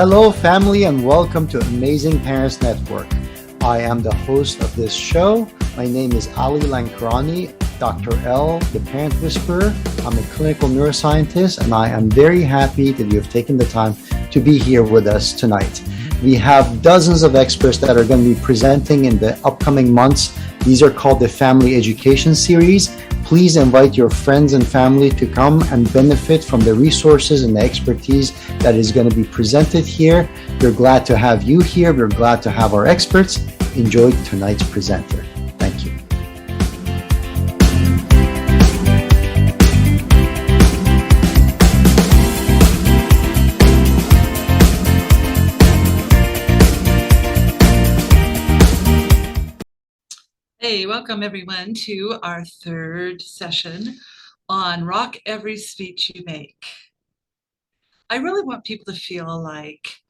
Hello, family, and welcome to Amazing Parents Network. I am the host of this show. My name is Ali Lankarani, Dr. L, the Parent Whisperer. I'm a clinical neuroscientist, and I am very happy that you have taken the time to be here with us tonight. We have dozens of experts that are going to be presenting in the upcoming months. These are called the Family Education Series. Please invite your friends and family to come and benefit from the resources and the expertise that is going to be presented here. We're glad to have you here. We're glad to have our experts. Enjoy tonight's presenter. Thank you. Hey, welcome everyone to our third session on Rock Every Speech You Make. I really want people to feel like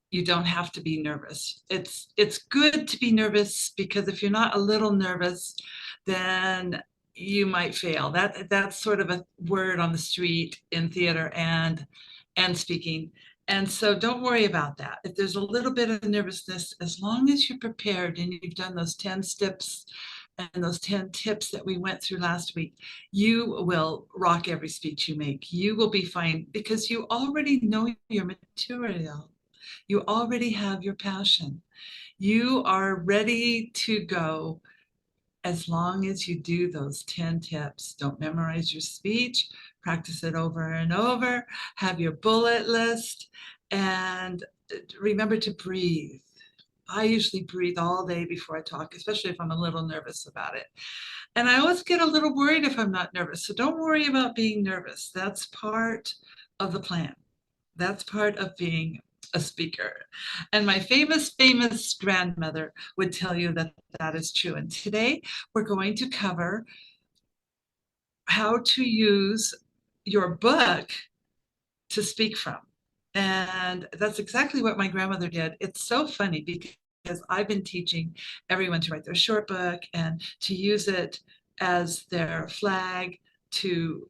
you don't have to be nervous. It's good to be nervous because if you're not a little nervous, then you might fail. That's sort of a word on the street in theater and speaking. And so don't worry about that. If there's a little bit of nervousness, as long as you're prepared and you've done those 10 steps and those 10 tips that we went through last week, you will rock every speech you make. You will be fine because you already know your material. You already have your passion. You are ready to go as long as you do those 10 tips. Don't memorize your speech, practice it over and over, have your bullet list, and remember to breathe. I usually breathe all day before I talk, especially if I'm a little nervous about it. And I always get a little worried if I'm not nervous. So don't worry about being nervous. That's part of the plan. That's part of being a speaker. And my famous grandmother would tell you that that is true. And today we're going to cover how to use your book to speak from. And that's exactly what my grandmother did. It's so funny because I've been teaching everyone to write their short book and to use it as their flag to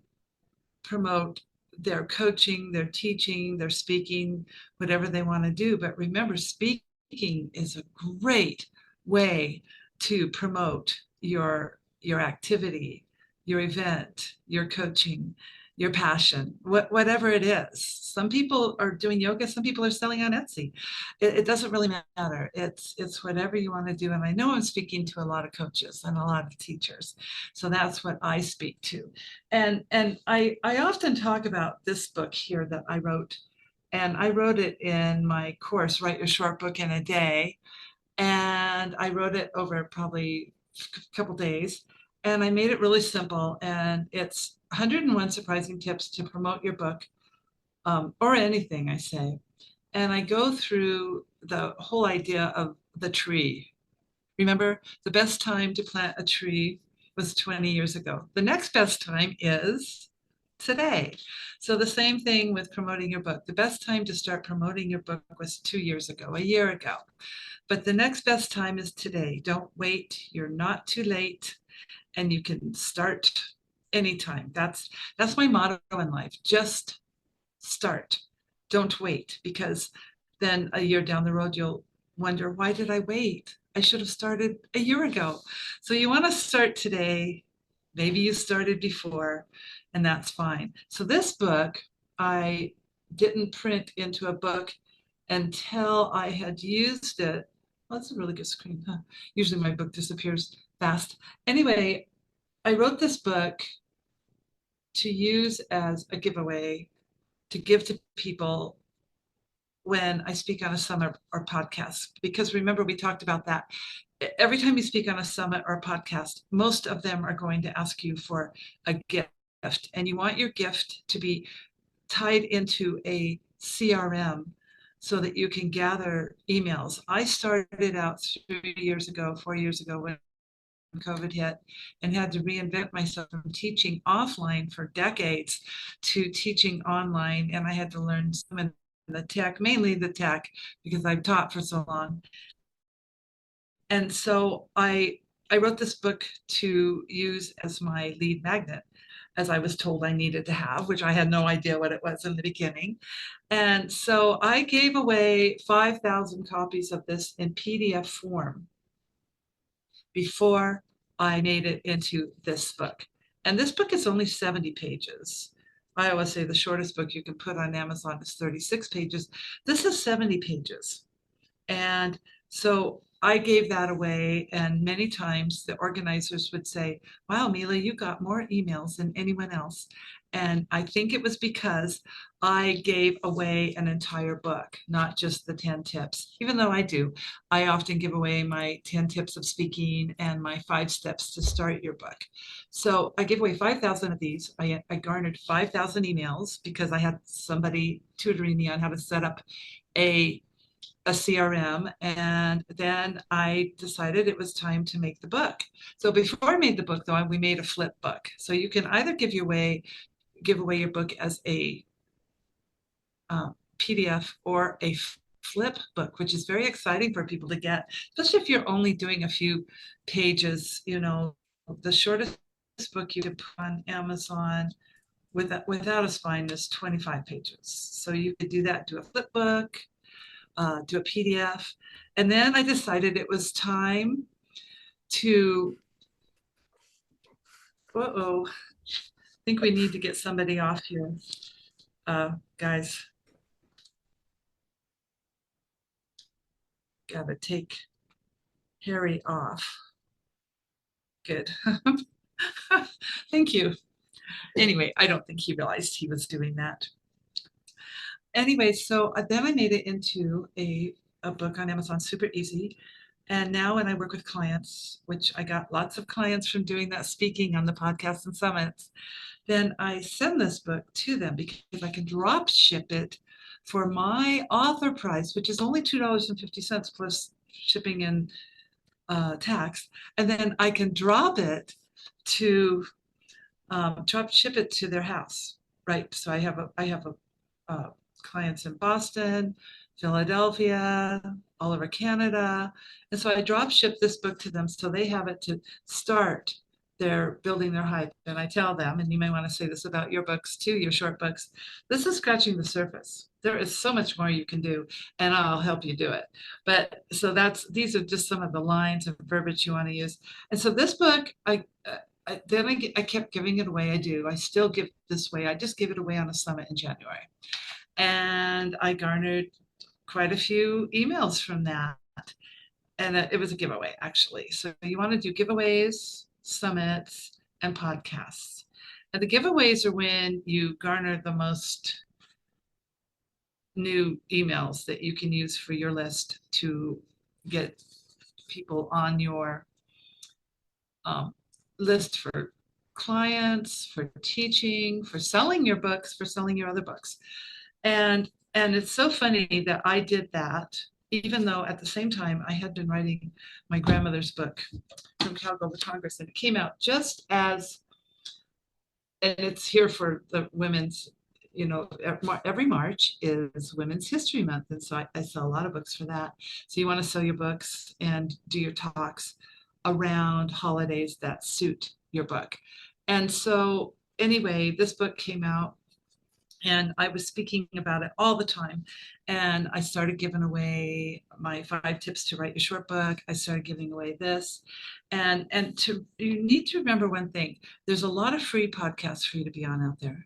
promote their coaching, their teaching, their speaking, whatever they want to do. But remember, speaking is a great way to promote your activity, your event, your coaching, your passion, whatever it is. Some people are doing yoga, some people are selling on Etsy. It doesn't really matter. It's whatever you want to do. And I know I'm speaking to a lot of coaches and a lot of teachers. So that's what I speak to. And I often talk about this book here that I wrote. And I wrote it in my course, Write Your Short Book in a Day. And I wrote it over probably a couple days. And I made it really simple. And it's 101 surprising tips to promote your book, or anything, I say. And I go through the whole idea of the tree. Remember, the best time to plant a tree was 20 years ago. The next best time is today. So the same thing with promoting your book. The best time to start promoting your book was 2 years ago, a year ago. But the next best time is today. Don't wait. You're not too late, and you can start anytime. That's my motto in life. Just start. Don't wait, because then a year down the road you'll wonder, why did I wait? I should have started a year ago. So you want to start today. Maybe you started before, and that's fine. So this book I didn't print into a book until I had used it. Well, that's a really good screen, huh? Usually my book disappears fast. Anyway, I wrote this book to use as a giveaway to give to people when I speak on a summit or podcast. Because remember, we talked about that. Every time you speak on a summit or a podcast, most of them are going to ask you for a gift. And you want your gift to be tied into a CRM so that you can gather emails. I started out 3 years ago, 4 years ago, when COVID hit, and had to reinvent myself from teaching offline for decades to teaching online. And I had to learn some of the tech, mainly the tech, because I've taught for so long. And so I wrote this book to use as my lead magnet. as I was told I needed to have, which I had no idea what it was in the beginning. And so I gave away 5,000 copies of this in PDF form before I made it into this book. And this book is only 70 pages. I always say the shortest book you can put on Amazon is 36 pages. This is 70 pages. And so I gave that away, and many times the organizers would say, wow, Mila, you got more emails than anyone else. And I think it was because I gave away an entire book, not just the 10 tips, even though I do. I often give away my 10 tips of speaking and my 5 steps to start your book. So I gave away 5,000 of these. I garnered 5,000 emails because I had somebody tutoring me on how to set up a CRM. And then I decided it was time to make the book. So before I made the book, though, we made a flip book. So you can either give away your book as a PDF or a flip book, which is very exciting for people to get, especially if you're only doing a few pages. You know, the shortest book you could put on Amazon without a spine is 25 pages. So you could do that, do a flip book, do a PDF. And then I decided it was time to, I think we need to get somebody off here. Guys, gotta take Harry off. Good. Thank you. Anyway, I don't think he realized he was doing that. Anyway, so then I made it into a book on Amazon, super easy. And now when I work with clients, which I got lots of clients from doing that speaking on the podcasts and summits, then I send this book to them because I can drop ship it for my author price, which is only $2.50 plus shipping and tax. And then I can drop ship it to their house, right? So I have clients in Boston, Philadelphia, all over Canada. And so I drop ship this book to them so they have it to start their building their hype. And I tell them, and you may want to say this about your books too, your short books, this is scratching the surface. There is so much more you can do, and I'll help you do it. But so these are just some of the lines and verbiage you want to use. And so this book, I kept giving it away. I still give this away. I just gave it away on a summit in January. And I garnered quite a few emails from that. And it was a giveaway, actually. So you want to do giveaways, summits, and podcasts. And the giveaways are when you garner the most new emails that you can use for your list to get people on your list for clients, for teaching, for selling your books, for selling your other books. And it's so funny that I did that, even though at the same time I had been writing my grandmother's book, From Cowgirl to Congress, and it came out just as, and it's here for the women's, every March is Women's History Month. And so I sell a lot of books for that. So you want to sell your books and do your talks around holidays that suit your book. And so anyway, this book came out and I was speaking about it all the time. And I started giving away my 5 tips to write your short book. I started giving away this. And you need to remember one thing. There's a lot of free podcasts for you to be on out there.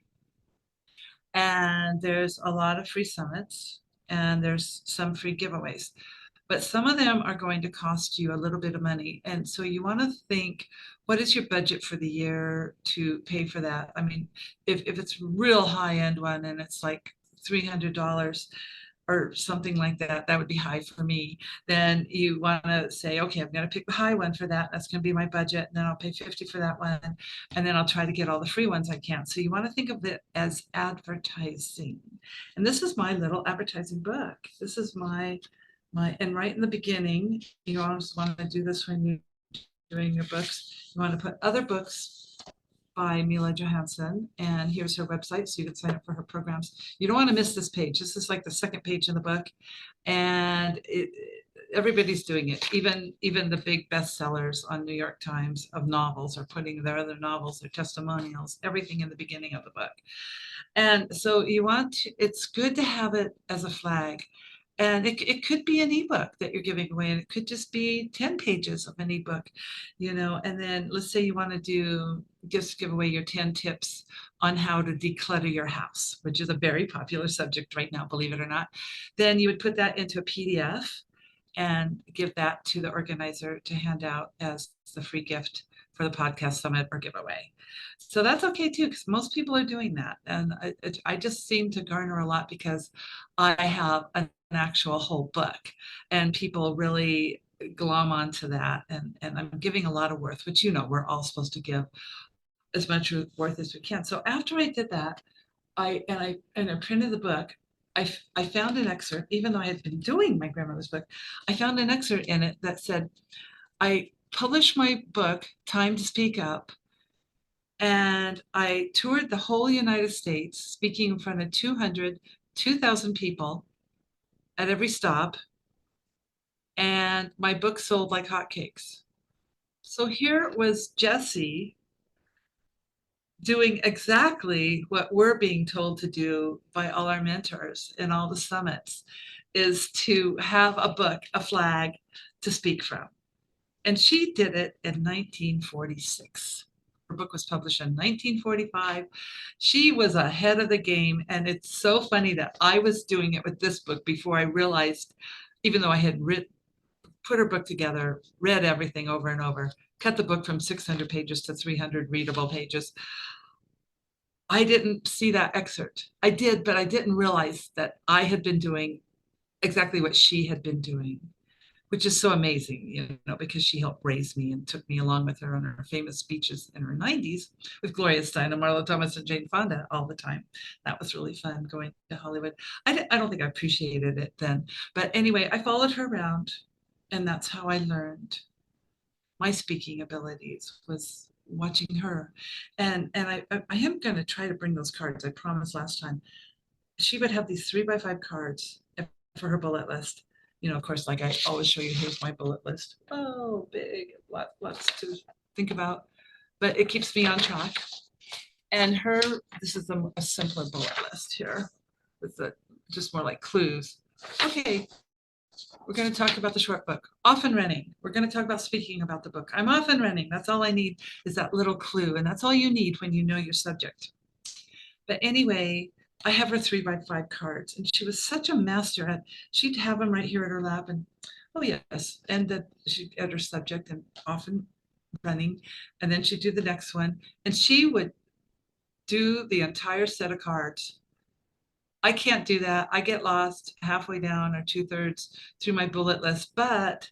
And there's a lot of free summits, and there's some free giveaways. But some of them are going to cost you a little bit of money. And so you want to think, what is your budget for the year to pay for that? I mean, if it's real high end one and it's like $300 or something like that, that would be high for me. Then you want to say, okay, I'm going to pick the high one for that. That's going to be my budget. And then I'll pay 50 for that one. And then I'll try to get all the free ones I can. So you want to think of it as advertising. And this is my little advertising book. This is and right in the beginning, you always want to do this when you're doing your books. You want to put other books by Mila Johansen, and here's her website, so you can sign up for her programs. You don't want to miss this page. This is like the second page in the book, and everybody's doing it. Even the big bestsellers on New York Times of novels are putting their other novels, their testimonials, everything in the beginning of the book. And so it's good to have it as a flag. And it could be an ebook that you're giving away, and it could just be 10 pages of an ebook, and then let's say you want to just give away your 10 tips on how to declutter your house, which is a very popular subject right now, believe it or not. Then you would put that into a PDF and give that to the organizer to hand out as the free gift for the podcast summit or giveaway. So that's okay too, because most people are doing that. And I just seem to garner a lot because I have an actual whole book and people really glom onto that. And I'm giving a lot of worth, which, we're all supposed to give as much worth as we can. So after I did that, I printed the book. I found an excerpt, even though I had been doing my grandmother's book, I found an excerpt in it that said, I published my book, Time to Speak Up, and I toured the whole United States, speaking in front of 2,000 people at every stop, and my book sold like hotcakes. So here was Jessie doing exactly what we're being told to do by all our mentors in all the summits, is to have a book, a flag to speak from. And she did it in 1946. Her book was published in 1945. She was ahead of the game. And it's so funny that I was doing it with this book before I realized, even though I had put her book together, read everything over and over, cut the book from 600 pages to 300 readable pages. I didn't see that excerpt. I did, but I didn't realize that I had been doing exactly what she had been doing, which is so amazing, because she helped raise me and took me along with her on her famous speeches in her 90s with Gloria Steinem, Marlo Thomas, and Jane Fonda all the time. That was really fun going to Hollywood. I don't think I appreciated it then. But anyway, I followed her around, and that's how I learned my speaking abilities, was watching her. And I am going to try to bring those cards. I promised last time. She would have these 3x5 cards for her bullet list. Of course, like I always show you, here's my bullet list. Oh, big, lots to think about, but it keeps me on track. And this is a simpler bullet list here. It's just more like clues. Okay, we're going to talk about the short book, Off and Running. We're going to talk about speaking about the book. I'm off and running. That's all I need, is that little clue. And that's all you need when you know your subject. But anyway, I have her 3x5 cards, and she was such a master at, she'd have them right here at her lap, and oh yes, and that she'd add her subject and often running, and then she'd do the next one, and she would do the entire set of cards. I can't do that. I get lost halfway down or 2/3 through my bullet list, but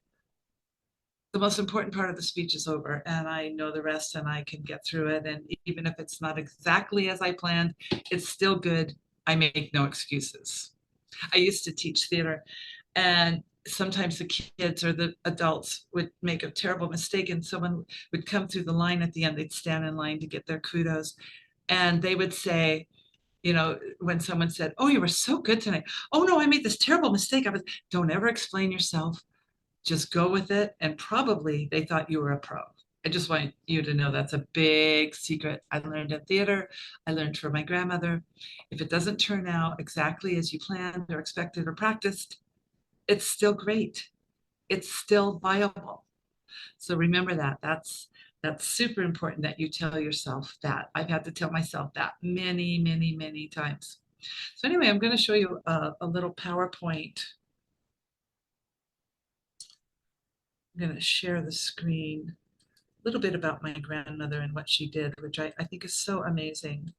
the most important part of the speech is over, and I know the rest, and I can get through it. And even if it's not exactly as I planned, it's still good. I make no excuses. I used to teach theater, and sometimes the kids or the adults would make a terrible mistake, and someone would come through the line at the end. They'd stand in line to get their kudos, and they would say, when someone said, "Oh, you were so good tonight. Oh no, I made this terrible mistake." Don't ever explain yourself. Just go with it. And probably they thought you were a pro. I just want you to know that's a big secret I learned in theater. I learned from my grandmother. If it doesn't turn out exactly as you planned or expected or practiced, it's still great. It's still viable. So remember that. That's super important, that you tell yourself that. I've had to tell myself that many, many, many times. So anyway, I'm going to show you a little PowerPoint. I'm going to share the screen. A little bit about my grandmother and what she did, which I think is so amazing.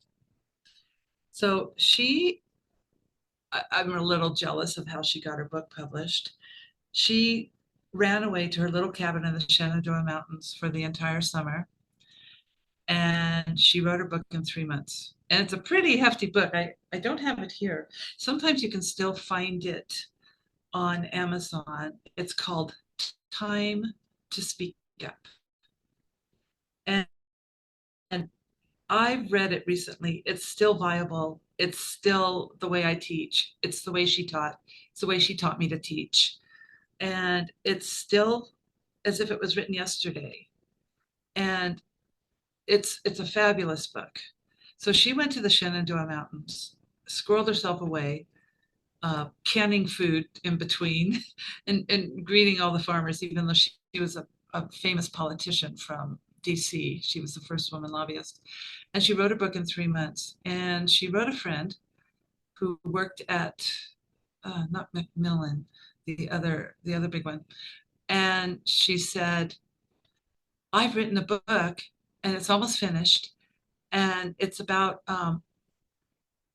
So I'm a little jealous of how she got her book published. She ran away to her little cabin in the Shenandoah Mountains for the entire summer. And she wrote her book in 3 months. And it's a pretty hefty book. I don't have it here. Sometimes you can still find it on Amazon. It's called Time to Speak Up. And I've read it recently. It's still viable. It's still the way I teach. It's the way she taught. It's the way she taught me to teach. and it's still as if it was written yesterday. And it's a fabulous book. So she went to the Shenandoah Mountains, squirreled herself away, canning food in between, and greeting all the farmers, even though she was a famous politician from DC. She was the first woman lobbyist. And she wrote a book in 3 months. And she wrote a friend who worked at not Macmillan, the other big one. And she said, I've written a book and it's almost finished. And it's about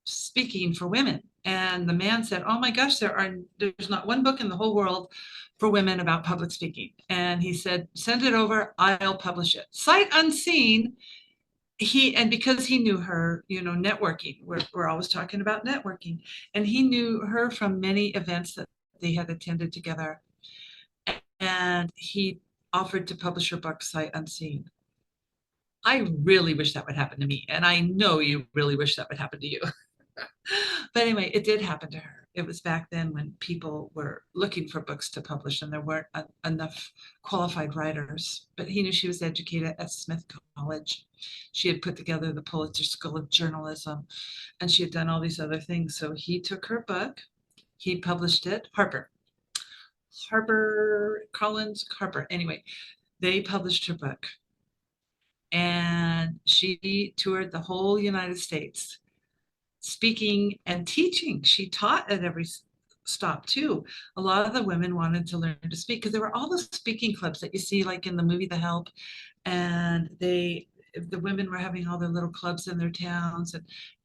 speaking for women. And the man said, oh my gosh, there's not one book in the whole world for women about public speaking. And he said, send it over, I'll publish it. Sight unseen, and because he knew her, networking, we're always talking about networking. And he knew her from many events that they had attended together. And he offered to publish her book, Sight Unseen. I really wish that would happen to me. And I know you really wish that would happen to you. But anyway, it did happen to her. It was back then when people were looking for books to publish and there weren't enough qualified writers. But he knew she was educated at Smith College. She had put together the Pulitzer School of Journalism, and she had done all these other things. So he took her book, he published it, Harper Collins, Harper. Anyway, they published her book. And she toured the whole United States speaking and teaching. She taught at every stop too. A lot of the women wanted to learn to speak because there were all the speaking clubs that you see like in the movie The Help, and the women were having all their little clubs in their towns,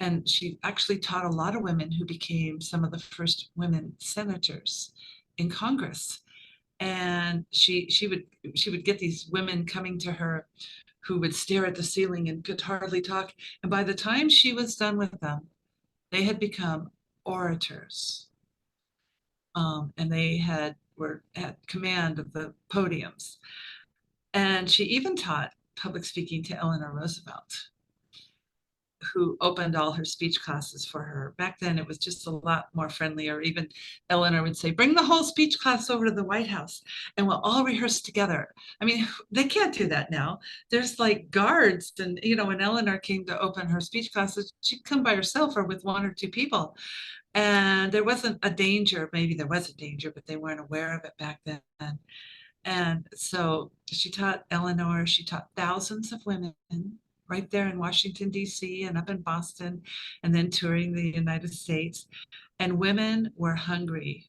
and she actually taught a lot of women who became some of the first women senators in Congress. And she would get these women coming to her who would stare at the ceiling and could hardly talk. And by the time she was done with them, they had become orators, and they were at command of the podiums. And she even taught public speaking to Eleanor Roosevelt, who opened all her speech classes for her. Back then, it was just a lot more friendlier. Even Eleanor would say, bring the whole speech class over to the White House and we'll all rehearse together. I mean, they can't do that now. There's like guards. And, when Eleanor came to open her speech classes, she'd come by herself or with one or two people. And there wasn't a danger. Maybe there was a danger, but they weren't aware of it back then. And so she taught Eleanor, she taught thousands of women right there in Washington, D.C. and up in Boston, and then touring the United States. And women were hungry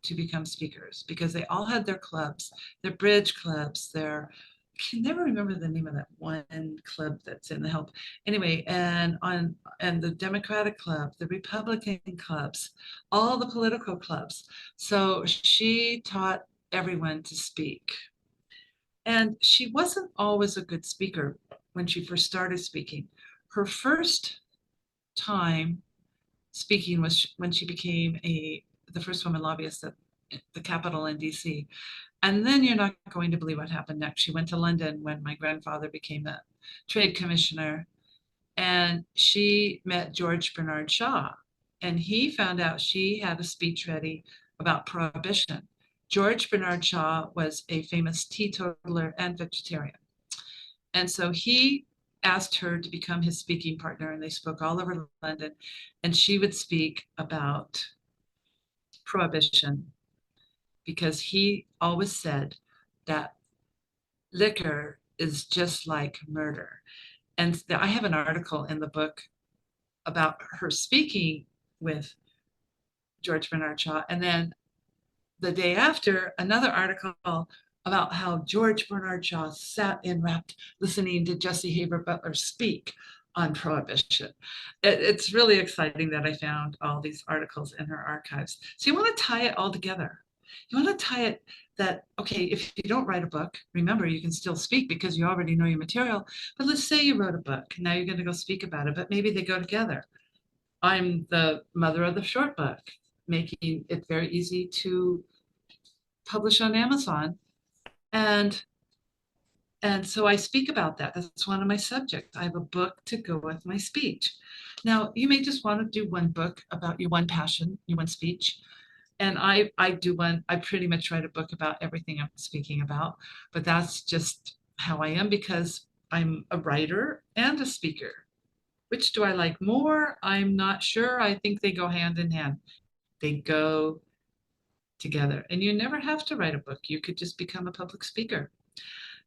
to become speakers because they all had their clubs, their bridge clubs, I can never remember the name of that one club that's in the Help. Anyway, and the Democratic Club, the Republican clubs, all the political clubs. So she taught everyone to speak. And she wasn't always a good speaker when she first started speaking. Her first time speaking was when she became the first woman lobbyist at the Capitol in DC. And then you're not going to believe what happened next. She went to London when my grandfather became the trade commissioner, and she met George Bernard Shaw. And he found out she had a speech ready about prohibition. George Bernard Shaw was a famous teetotaler and vegetarian. And so he asked her to become his speaking partner, and they spoke all over London. And she would speak about prohibition because he always said that liquor is just like murder. And I have an article in the book about her speaking with George Bernard Shaw. And then the day after, another article about how George Bernard Shaw sat enwrapped listening to Jessie Haber Butler speak on prohibition. It's really exciting that I found all these articles in her archives. So you want to tie it all together. You want to tie it that, okay, if you don't write a book, remember, you can still speak because you already know your material. But let's say you wrote a book. Now you're going to go speak about it, but maybe they go together. I'm the mother of the short book, making it very easy to publish on Amazon. And so I speak about that. That's one of my subjects. I have a book to go with my speech. Now, you may just want to do one book about your one passion, your one speech, And I do one, I pretty much write a book about everything I'm speaking about, but that's just how I am because I'm a writer and a speaker. Which do I like more? I'm not sure. I think they go hand in hand. They go together. And you never have to write a book. You could just become a public speaker.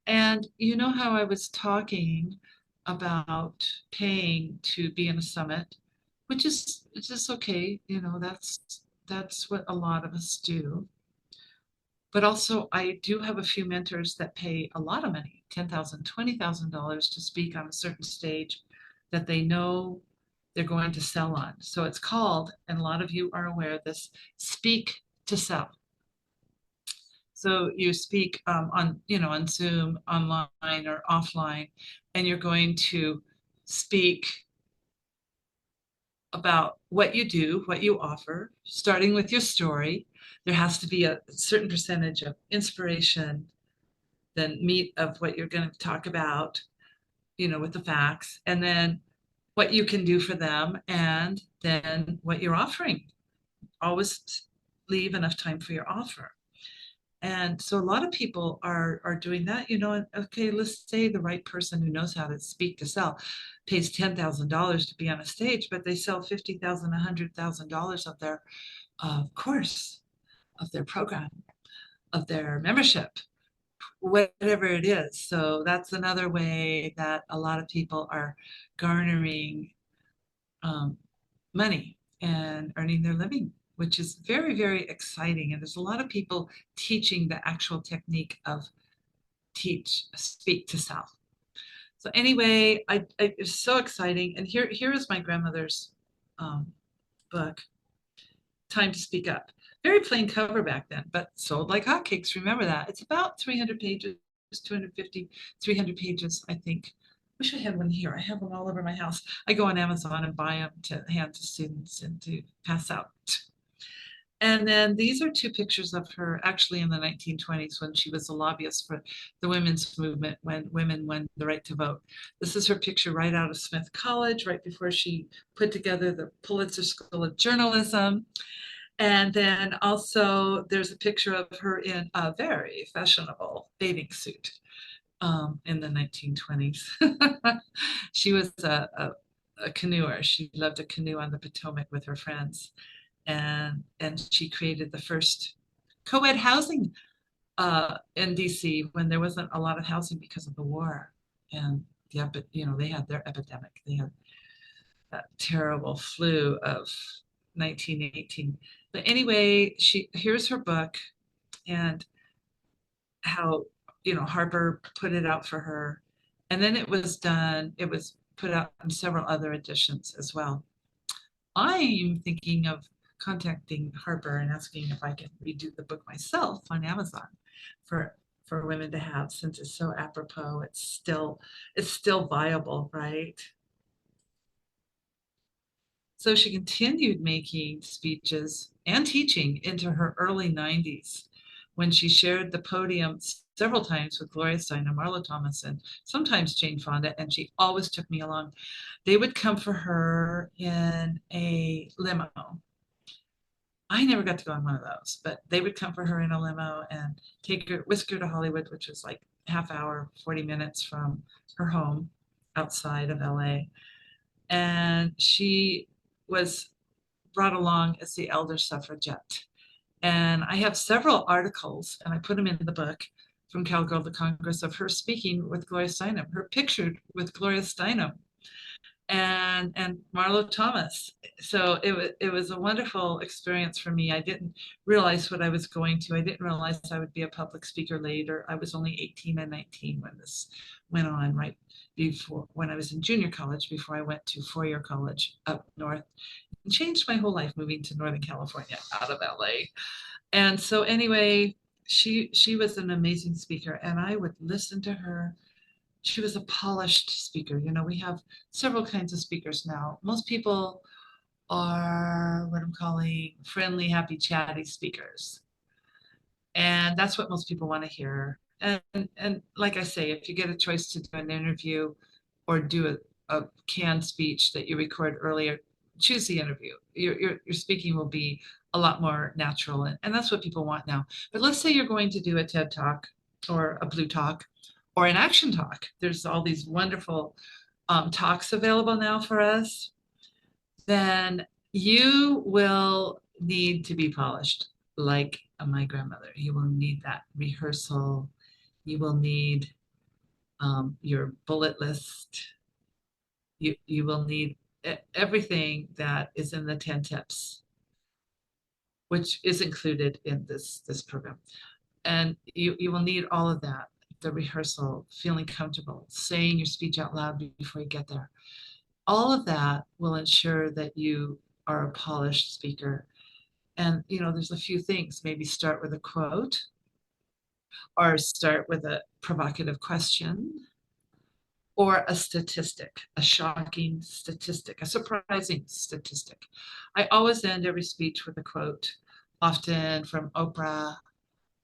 And you know how I was talking about paying to be in a summit, which is it's just okay. That's what a lot of us do. But also, I do have a few mentors that pay a lot of money, $10,000, $20,000 to speak on a certain stage that they know they're going to sell on. So it's called, and a lot of you are aware of this, speak to sell. So you speak on Zoom, online or offline, and you're going to speak about what you do, what you offer, starting with your story. There has to be a certain percentage of inspiration, then meat of what you're going to talk about, with the facts, and then what you can do for them, and then what you're offering. Always leave enough time for your offer. And so a lot of people are doing that, and okay, let's say the right person who knows how to speak to sell pays $10,000 to be on a stage, but they sell 50,000, $100,000 of their course, of their program, of their membership, whatever it is. So that's another way that a lot of people are garnering um, money and earning their living, which is very, very exciting. And there's a lot of people teaching the actual technique of speak to sell. So anyway, it's so exciting. And here is my grandmother's um, book, Time to Speak Up. Very plain cover back then, but sold like hotcakes. Remember that. It's about 300 pages, 250, 300 pages, I think. Wish I had one here. I have them all over my house. I go on Amazon and buy them to hand to students and to pass out. And then these are two pictures of her actually in the 1920s when she was a lobbyist for the women's movement when women won the right to vote. This is her picture right out of Smith College, right before she put together the Pulitzer School of Journalism. And then also there's a picture of her in a very fashionable bathing suit in the 1920s. She was a canoeer. She loved to canoe on the Potomac with her friends. And she created the first co-ed housing in DC when there wasn't a lot of housing because of the war. And they had their epidemic. They had that terrible flu of 1918. But anyway, here's her book and how Harper put it out for her. And then it was put out in several other editions as well. I'm thinking of contacting Harper and asking if I can redo the book myself on Amazon for for women to have, since it's so apropos. It's still viable, right? So she continued making speeches and teaching into her early 90s when she shared the podium several times with Gloria Steinem, Marlo Thomas, and sometimes Jane Fonda, and she always took me along. They would come for her in a limo. I never got to go on one of those, but they would come for her in a limo and whisk her to Hollywood, which was like half hour, 40 minutes from her home outside of LA. And she was brought along as the elder suffragette. And I have several articles, and I put them in the book from Cowgirl to Congress of her speaking with Gloria Steinem, her pictured with Gloria Steinem and Marlo Thomas. So it was a wonderful experience for me. I didn't realize what I was going to. I didn't realize I would be a public speaker later. I was only 18 and 19 when this went on, right before when I was in junior college, before I went to four-year college up north, and changed my whole life moving to Northern California out of LA. And so anyway, she was an amazing speaker, and I would listen to her. She was a polished speaker. We have several kinds of speakers now. Most people are what I'm calling friendly, happy, chatty speakers. And that's what most people want to hear. And like I say, if you get a choice to do an interview or do a canned speech that you record earlier, choose the interview. Your speaking will be a lot more natural, and that's what people want now. But let's say you're going to do a TED Talk or a Blue Talk or an Action Talk. There's all these wonderful talks available now for us. Then you will need to be polished like my grandmother. You will need that rehearsal. You will need your bullet list. You will need everything that is in the 10 tips, which is included in this program. And you will need all of that, the rehearsal, feeling comfortable, saying your speech out loud before you get there. All of that will ensure that you are a polished speaker. And there's a few things. Maybe start with a quote or start with a provocative question or a statistic, a shocking statistic, a surprising statistic. I always end every speech with a quote, often from Oprah.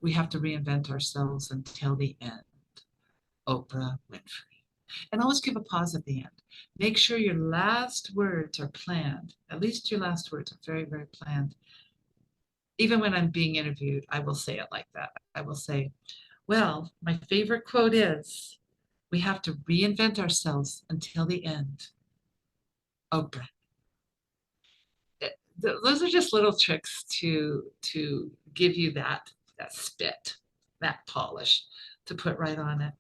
We have to reinvent ourselves until the end. Oprah Winfrey. And always give a pause at the end. Make sure your last words are planned. At least your last words are very, very planned. Even when I'm being interviewed, I will say it like that. I will say, well, my favorite quote is, we have to reinvent ourselves until the end. Oprah. Those are just little tricks to give you that spit, that polish to put right on it.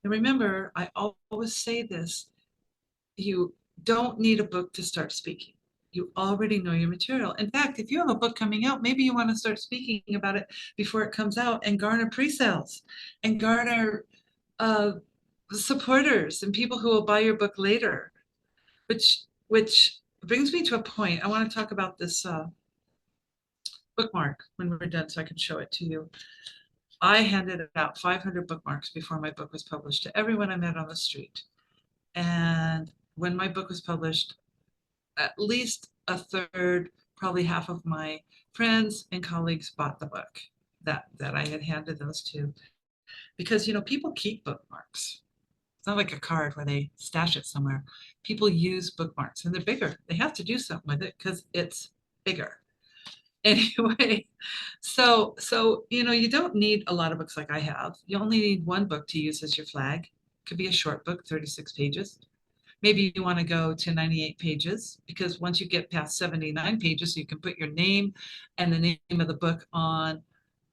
And remember, I always say this, you don't need a book to start speaking. You already know your material. In fact, if you have a book coming out, maybe you want to start speaking about it before it comes out and garner pre-sales and garner uh, supporters and people who will buy your book later, which brings me to a point. I want to talk about this bookmark when we're done so I can show it to you. I handed out 500 bookmarks before my book was published to everyone I met on the street. And when my book was published, at least a third, probably half of my friends and colleagues bought the book that I had handed those to. Because, people keep bookmarks. It's not like a card where they stash it somewhere. People use bookmarks and they're bigger. They have to do something with it because it's bigger. Anyway, so you don't need a lot of books like I have. You only need one book to use as your flag. It could be a short book, 36 pages. Maybe you want to go to 98 pages because once you get past 79 pages, you can put your name and the name of the book on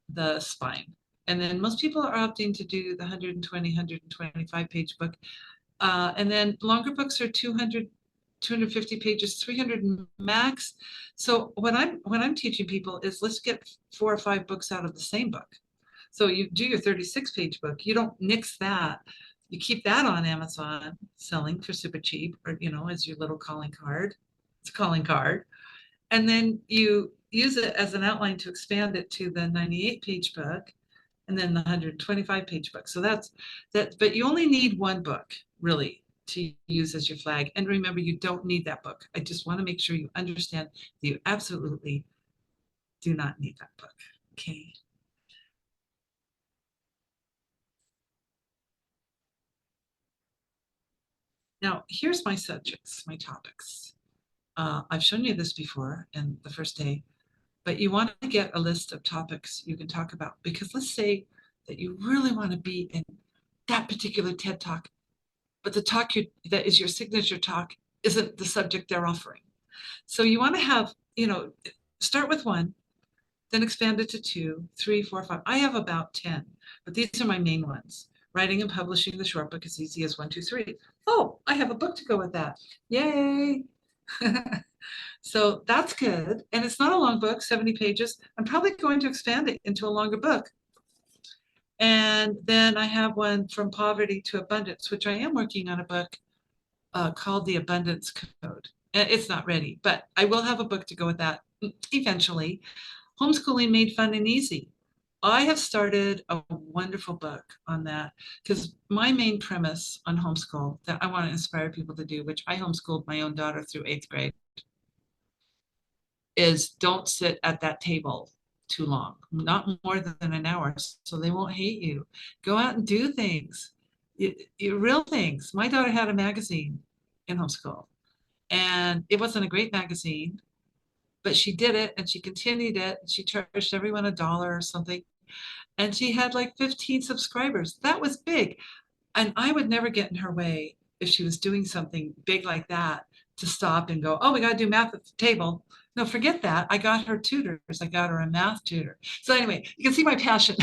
the spine. And then most people are opting to do the 120, 125 page book. And then longer books are 200, 250 pages, 300 max. So what I'm teaching people is let's get 4 or 5 books out of the same book. So you do your 36 page book. You don't nix that. You keep that on Amazon selling for super cheap or, as your little calling card. It's a calling card. And then you use it as an outline to expand it to the 98 page book and then the 125 page book. So that's that, but you only need one book really to use as your flag. And remember, you don't need that book. I just want to make sure you understand that you absolutely do not need that book. Okay. Now, here's my subjects, my topics. I've shown you this before in the first day, but you want to get a list of topics you can talk about because let's say that you really want to be in that particular TED Talk, but the talk that is your signature talk isn't the subject they're offering. So you want to have, start with one, then expand it to 2, 3, 4, 5. I have about 10, but these are my main ones. Writing and publishing the short book as easy as 1, 2, 3. Oh, I have a book to go with that. Yay. So that's good. And it's not a long book, 70 pages. I'm probably going to expand it into a longer book. And then I have one from poverty to abundance, which I am working on a book called The Abundance Code. And it's not ready, but I will have a book to go with that eventually. Homeschooling Made Fun and Easy. I have started a wonderful book on that because my main premise on homeschool that I want to inspire people to do, which I homeschooled my own daughter through 8th grade, is don't sit at that table too long, not more than an hour, so they won't hate you. Go out and do things, real things. My daughter had a magazine in homeschool. And it wasn't a great magazine, but she did it and she continued it. She charged everyone $1 or something. And she had like 15 subscribers. That was big. And I would never get in her way if she was doing something big like that to stop and go, oh, we got to do math at the table. No, forget that. I got her tutors. I got her a math tutor. So anyway, you can see my passion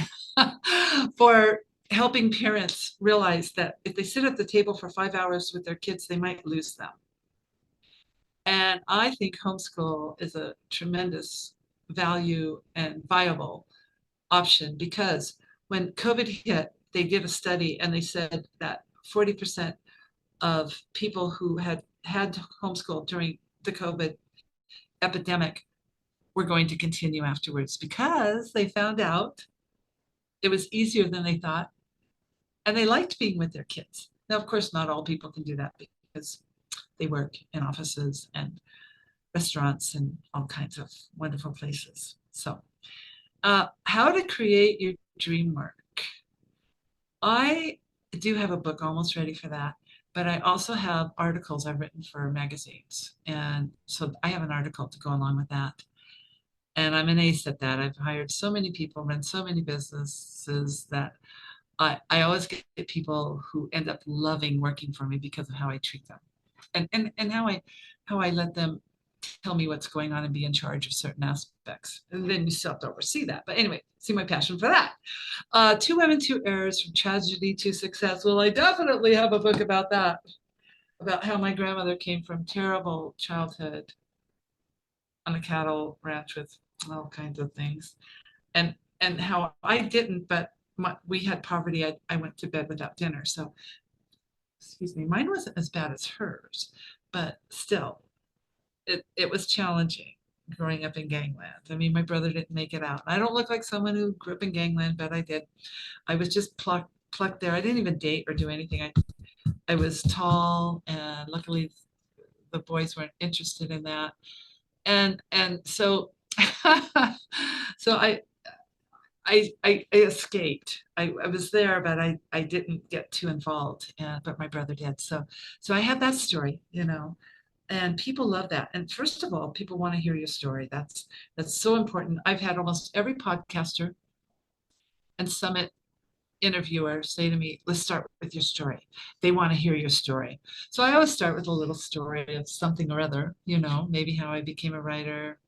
for helping parents realize that if they sit at the table for 5 hours with their kids, they might lose them. And I think homeschool is a tremendous value and viable option because when COVID hit, they did a study and they said that 40% of people who had homeschool during the COVID epidemic were going to continue afterwards because they found out it was easier than they thought and they liked being with their kids. Now, of course, not all people can do that because they work in offices and restaurants and all kinds of wonderful places. So, how to create your dream work. I do have a book almost ready for that, but I also have articles I've written for magazines. And so I have an article to go along with that. And I'm an ace at that. I've hired so many people, run so many businesses that I always get people who end up loving working for me because of how I treat them and how I let them tell me what's going on and be in charge of certain aspects. And then you still have to oversee that. But anyway, see my passion for that. Two Women, Two Errors, From Tragedy to Success. Well, I definitely have a book about that, about how my grandmother came from terrible childhood on a cattle ranch with all kinds of things. And how I didn't, but we had poverty. I went to bed without dinner. So, excuse me, mine wasn't as bad as hers, but still, it was challenging growing up in gangland. I mean, my brother didn't make it out. I don't look like someone who grew up in gangland, but I did. I was just plucked there. I didn't even date or do anything. I was tall, and luckily the boys weren't interested in that. And so so I escaped. I was there, but I didn't get too involved, but my brother did. So I had that story, and people love that. And first of all, people want to hear your story. That's so important. I've had almost every podcaster and summit interviewer say to me, let's start with your story. They want to hear your story. So I always start with a little story of something or other, maybe how I became a writer,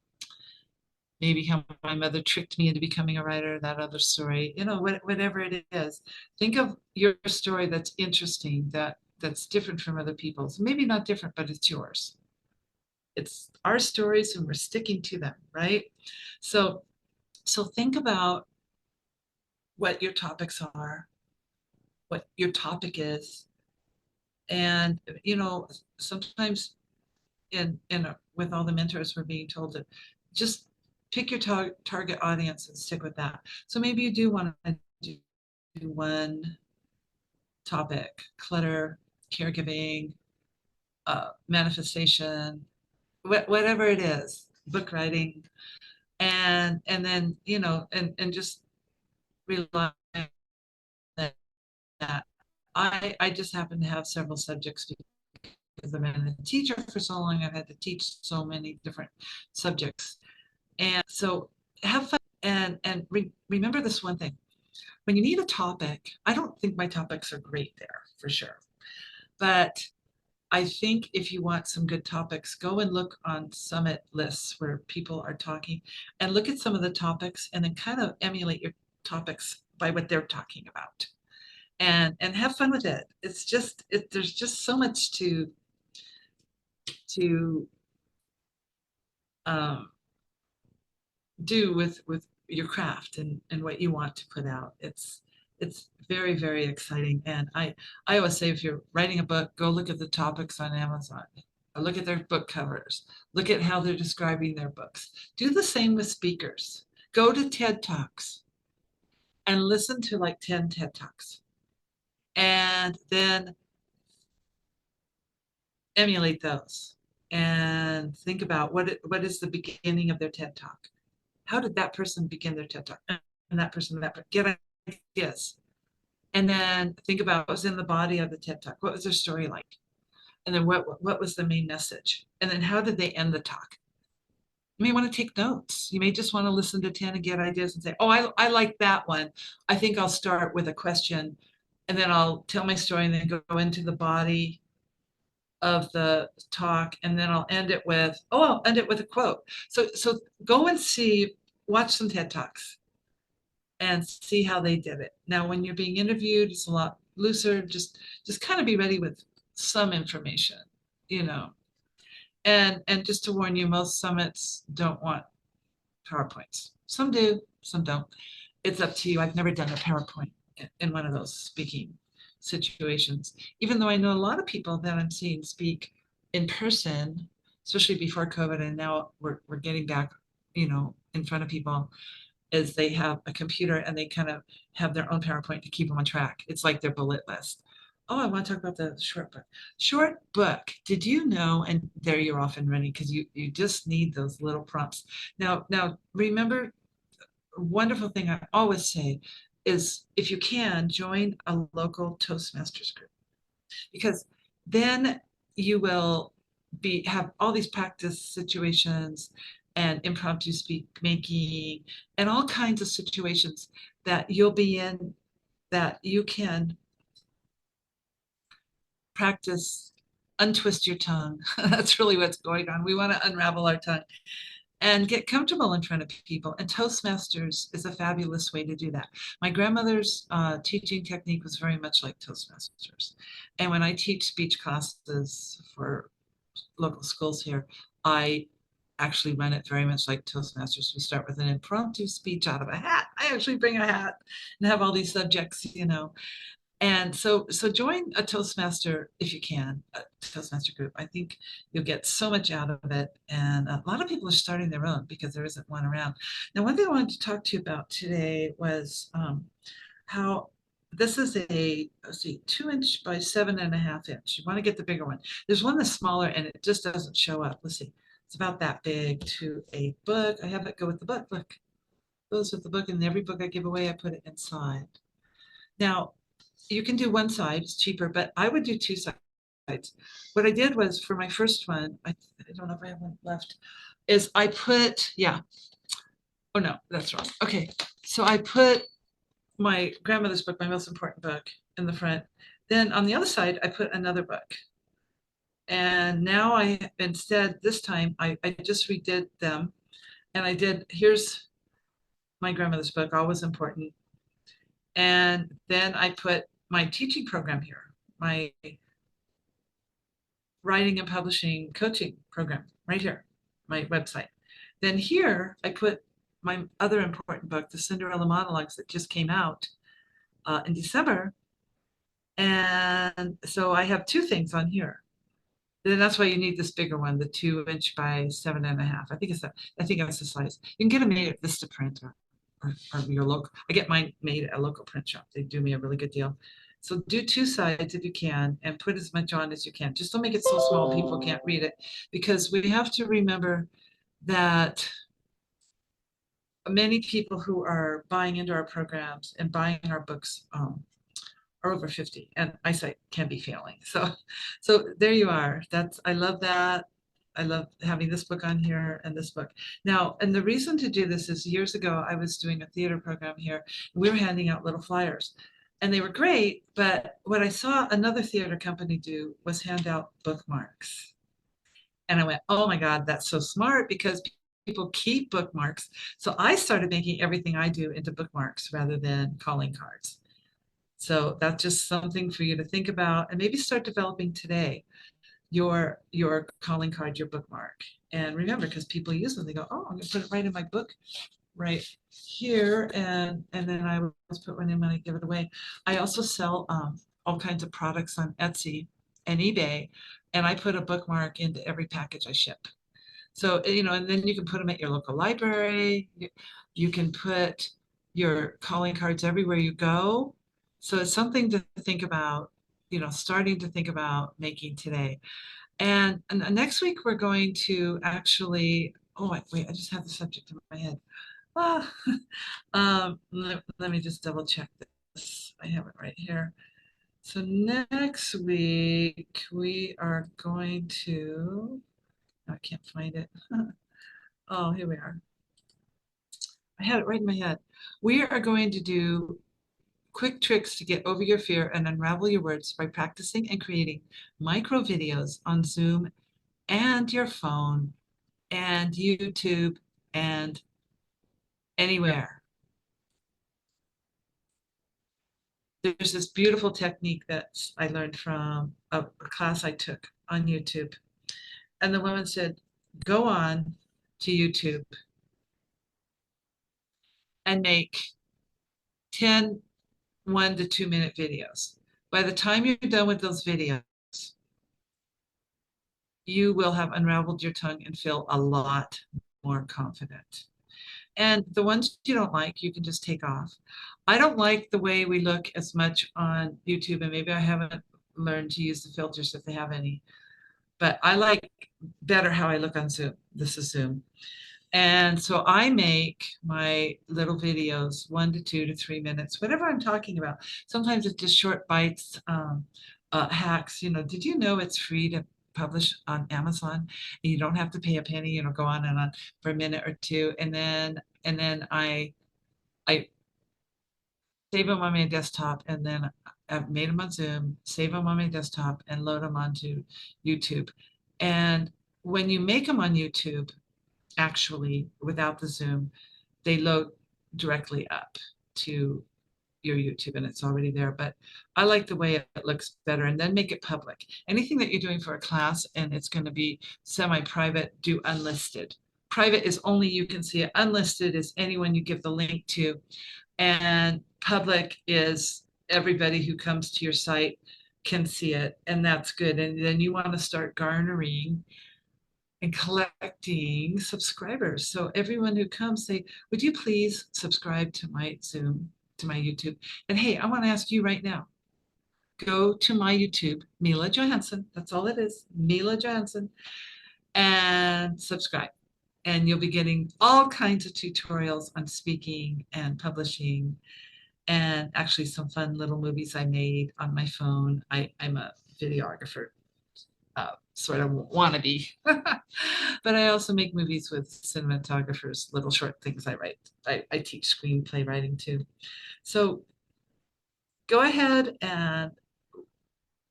maybe how my mother tricked me into becoming a writer, that other story, whatever it is. Think of your story that's interesting, that's different from other people's. Maybe not different, but it's yours. It's our stories and we're sticking to them, right? So think about what your topics are, what your topic is. And, sometimes with all the mentors, we're being told to just pick your target audience and stick with that. So maybe you do want to do one topic: clutter, caregiving, manifestation, whatever it is, book writing, and then and just rely on that. I just happen to have several subjects because I've been a teacher for so long. I've had to teach so many different subjects, and so have fun and remember this one thing. When you need a topic, I don't think my topics are great there for sure, but I think if you want some good topics, go and look on summit lists where people are talking and look at some of the topics and then kind of emulate your topics by what they're talking about and have fun with it. It's just there's just so much to um, do with your craft and what you want to put out. It's very, very exciting. And I always say, if you're writing a book, go look at the topics on Amazon. Look at their book covers. Look at how they're describing their books. Do the same with speakers. Go to TED Talks and listen to like 10 TED Talks. And then emulate those and think about what is the beginning of their TED Talk. How did that person begin their TED Talk? And that person, get ideas. And then think about what was in the body of the TED Talk. What was their story like? And then what was the main message? And then how did they end the talk? You may want to take notes. You may just want to listen to 10 and get ideas and say, oh, I like that one. I think I'll start with a question and then I'll tell my story and then go into the body of the talk. And then I'll end it with a quote. So go and watch some TED Talks and see how they did it. Now, when you're being interviewed, it's a lot looser. Just kind of be ready with some information, you know. And just to warn you, most summits don't want PowerPoints. Some do, some don't. It's up to you. I've never done a PowerPoint in one of those speaking situations, even though I know a lot of people that I'm seeing speak in person, especially before COVID, and now we're getting back, in front of people, is they have a computer and they kind of have their own PowerPoint to keep them on track. It's like their bullet list. Oh, I want to talk about the short book. Short book. Did you know? And there you're off and running because you just need those little prompts. Now remember, a wonderful thing I always say is if you can join a local Toastmasters group, because then you will have all these practice situations and impromptu speak making and all kinds of situations that you'll be in that you can practice untwist your tongue. That's really what's going on. We want to unravel our tongue and get comfortable in front of people. And Toastmasters is a fabulous way to do that. My grandmother's teaching technique was very much like Toastmasters. And when I teach speech classes for local schools here, I actually run it very much like Toastmasters. We start with an impromptu speech out of a hat. I actually bring a hat and have all these subjects. And so join a Toastmaster if you can, a Toastmaster group. I think you'll get so much out of it. And a lot of people are starting their own because there isn't one around. Now, one thing I wanted to talk to you about today was how this is let's see, 2-inch by 7.5-inch. You want to get the bigger one. There's one that's smaller and it just doesn't show up. Let's see, it's about that big to a book. I have it go with the book. Look, goes with the book. And every book I give away, I put it inside. Now, you can do one side, it's cheaper, but I would do two sides. What I did was for my first one, I don't know if I have one left, is oh no, that's wrong. Okay, so I put my grandmother's book, my most important book, in the front. Then on the other side, I put another book. And now this time, I just redid them. And here's my grandmother's book, always important. And then I put my teaching program here, my writing and publishing coaching program right here, my website. Then here I put my other important book, The Cinderella Monologues, that just came out in December. And so I have two things on here. Then that's why you need this bigger one, the 2-inch by 7.5. I think that's the size. You can get them made at Vistaprint or your local. I get mine made at a local print shop. They do me a really good deal. So do two sides if you can and put as much on as you can. Just don't make it so small people can't read it, because we have to remember that many people who are buying into our programs and buying our books are over 50 and eyesight can be failing. So there you are. I love that. I love having this book on here and this book. Now, and the reason to do this is years ago, I was doing a theater program here. And we were handing out little flyers and they were great. But what I saw another theater company do was hand out bookmarks. And I went, oh my God, that's so smart, because people keep bookmarks. So I started making everything I do into bookmarks rather than calling cards. So that's just something for you to think about and maybe start developing today, your calling card, your bookmark. And remember, because people use them, they go, oh, I'm gonna put it right in my book right here. And then I always put one in when I give it away. I also sell all kinds of products on Etsy and eBay, and I put a bookmark into every package I ship. So, and then you can put them at your local library. You can put your calling cards everywhere you go. So it's something to think about, starting to think about making today. And next week we're going to actually, oh, wait, I just have the subject in my head. Let me just double check this. I have it right here. So next week we are going to, I can't find it. Oh, here we are. I had it right in my head. We are going to do quick tricks to get over your fear and unravel your words by practicing and creating micro videos on Zoom and your phone and YouTube and anywhere. There's this beautiful technique that I learned from a class I took on YouTube. And the woman said, go on to YouTube and make 10 1 to 2 minute videos. By the time you're done with those videos, you will have unraveled your tongue and feel a lot more confident. And the ones you don't like, you can just take off. I don't like the way we look as much on YouTube, and maybe I haven't learned to use the filters if they have any, but I like better how I look on Zoom. This is Zoom. And so I make my little videos 1 to 2 to 3 minutes, whatever I'm talking about. Sometimes it's just short bites, hacks. Did you know it's free to publish on Amazon? You don't have to pay a penny, go on and on for a minute or two. And then I save them on my desktop, and then I've made them on Zoom, save them on my desktop, and load them onto YouTube. And when you make them on YouTube, actually, without the Zoom, they load directly up to your YouTube and it's already there. But I like the way it looks better, and then make it public. Anything that you're doing for a class and it's going to be semi-private, do unlisted. Private is only you can see it. Unlisted is anyone you give the link to. And public is everybody who comes to your site can see it, and that's good. And then you want to start garnering and collecting subscribers. So everyone who comes, say, would you please subscribe to my Zoom, to my YouTube? And hey, I want to ask you right now, go to my YouTube, Mila Johansen. That's all it is, Mila Johansen, and subscribe. And you'll be getting all kinds of tutorials on speaking and publishing, and actually some fun little movies I made on my phone. I'm a videographer, sort of wannabe. But I also make movies with cinematographers, little short things I write. I teach screenplay writing too. So go ahead and,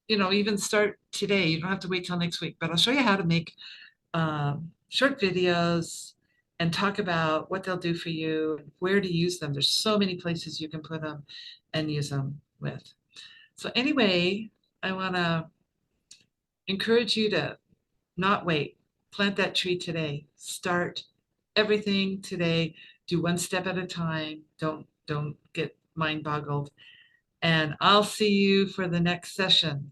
even start today. You don't have to wait till next week, but I'll show you how to make short videos and talk about what they'll do for you, where to use them. There's so many places you can put them and use them with. So anyway, I want to encourage you to not wait. Plant that tree today. Start everything today. Do one step at a time. Don't get mind boggled. And I'll see you for the next session.